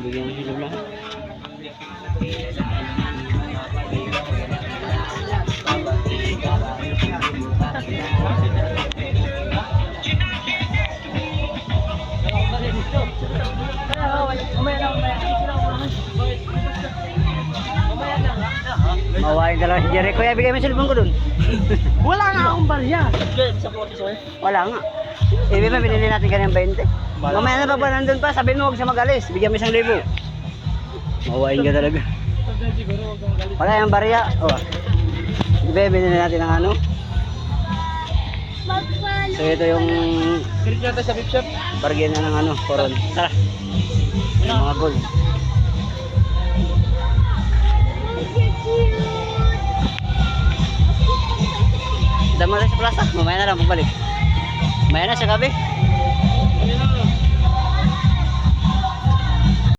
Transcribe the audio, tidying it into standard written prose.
Bigyan mo sila lang. Mawain talaga si Jerry. Kuya, bigay mo yung cellphone ko dun. Wala nga akong barya. Wala nga. Ibig ba binili natin kanyang 20? Mamaya na pa nandun pa, sabihin mo huwag siya mag-alis. Bigyan mo 1,000. Mawain ka talaga. Wala yung barya. Oh. Ibig binili natin ng ano. So ito yung Kirit natin sa beef shop. bargain na ng ano, koron. Tara. Yung mga gold. Dama tayo sa plaza. Mamaya na lang pagbalik. Mamaya na sa gabi.